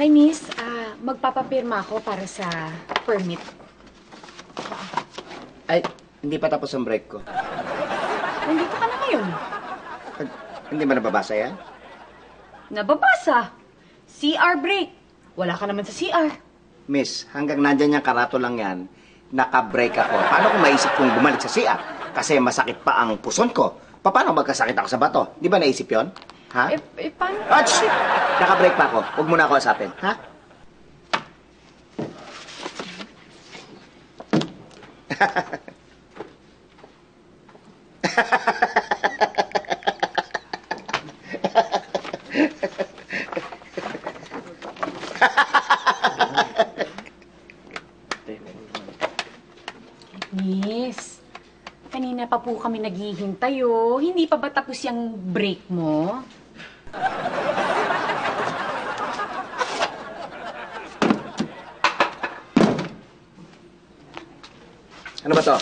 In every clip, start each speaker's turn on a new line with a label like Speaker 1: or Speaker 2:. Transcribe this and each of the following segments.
Speaker 1: Hi, miss. Magpapapirma ako para sa permit.
Speaker 2: Ay, hindi pa tapos ang break ko.
Speaker 1: Nandito ka na ngayon.
Speaker 2: Hindi ba nababasa yan?
Speaker 1: Nababasa. CR break. Wala ka naman sa CR.
Speaker 2: Miss, hanggang nandyan yung karato lang yan, naka-break ako. Paano kung maisip kong bumalik sa CR? Kasi masakit pa ang puson ko. Paano magkasakit ako sa bato? Di ba naisip yon? Ha?
Speaker 1: Paano?
Speaker 2: Ach! Naka-break pa ako. Huwag mo na ako asapin. Ha?
Speaker 1: Miss, kanina pa po kami naghihintay, oh. Hindi pa ba tapos yung break mo?
Speaker 2: Ano ba to?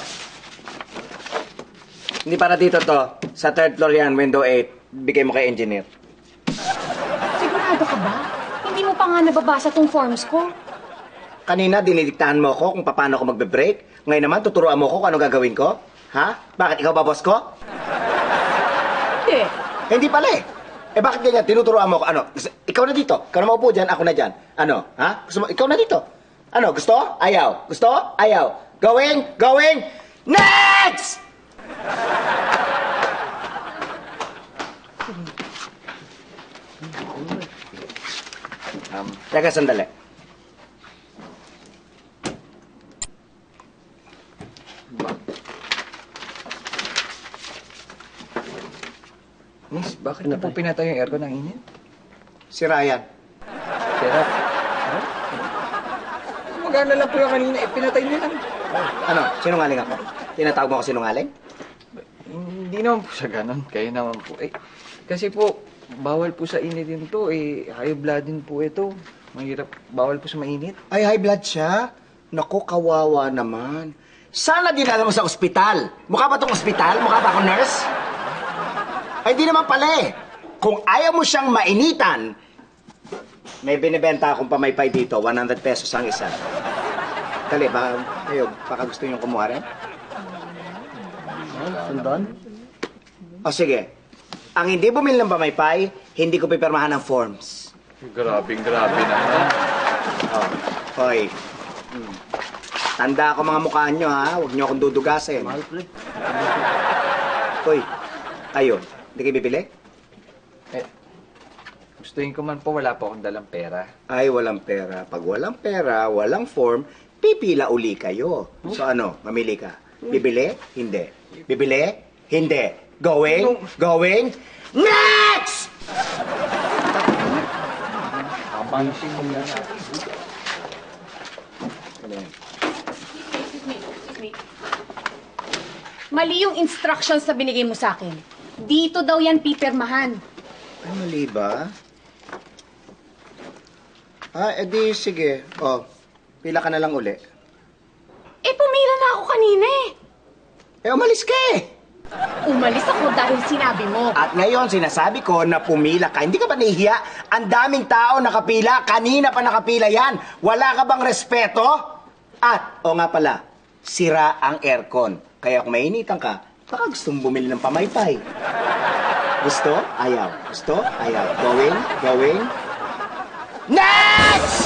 Speaker 2: Hindi para dito to. Sa third floor yan, window 8. Bigay mo kay engineer.
Speaker 1: Sigurado ka ba? Hindi mo pa nga nababasa tong forms ko.
Speaker 2: Kanina, dinidiktahan mo ako kung paano ako magbe-break. Ngayon naman, tuturuan mo ako kung ano gagawin ko. Ha? Bakit? Ikaw ba boss ko?
Speaker 1: Hindi.
Speaker 2: Hindi pala eh. Eh bakit ganyan? Tinuturuan mo ako. Ano? Ikaw na dito. Ikaw na maupo dyan, ako na dyan. Ano? Ha? Gusto mo? Ikaw na dito. Ano? Gusto? Ayaw. Gusto? Ayaw. Going! Going! Next! Teka sandali.
Speaker 3: Miss, bakit na po pinatay yung aircon ng init?
Speaker 2: Si Ryan.
Speaker 3: Sira. Huh? Magana lang po yung kanina, pinatay niya lang.
Speaker 2: Ano? Sinungaling ako? Tinatawag mo ako sinungaling?
Speaker 3: Hindi naman po sa ganon, kayo naman po. Kasi po, bawal po sa init yun to, high blood din po ito. Mahirap, bawal po sa mainit.
Speaker 2: Ay, high blood siya? Naku, kawawa naman. Sana dinala mo sa ospital. Mukha ba tong ospital? Mukha ba akong nurse? Ay, di naman pala eh. Kung ayaw mo siyang mainitan, may binibenta akong pamaypay dito, 100 pesos ang isa. Dali, baka gusto niyong kumuha rin? Sundon? O sige, ang hindi bumili ng pamaypay, hindi ko pipirmahan ng forms.
Speaker 3: Grabe naman.
Speaker 2: Oh, hoy. Tanda ako mga mukha nyo, ha? Huwag nyo akong dudugasin. Hoy, kayo, hindi kayo bibili?
Speaker 3: Gustuin ko man po, wala po akong dalang pera.
Speaker 2: Ay, walang pera. Pag walang pera, walang form, pipila uli kayo. So ano, mamili ka? Bibili? Hindi. Bibili? Hindi. Going? Going? Next!
Speaker 3: Abansing mo na.
Speaker 1: Mali yung instructions na binigay mo sa akin. Dito daw yan pipirmahan.
Speaker 2: Ay, mali ba? Edi sige. O, pila ka na lang uli.
Speaker 1: Pumila na ako kanina eh.
Speaker 2: Umalis ka eh.
Speaker 1: Umalis ako dahil sinabi mo.
Speaker 2: At ngayon, sinasabi ko na pumila ka. Hindi ka ba nahihiya? Ang daming tao nakapila. Kanina pa nakapila yan. Wala ka bang respeto? At, o nga pala, sira ang aircon. Kaya kung mainitan ka, baka gusto mong bumili ng pamaypay. Gusto? Ayaw. Gusto? Ayaw. Going? Going? Next!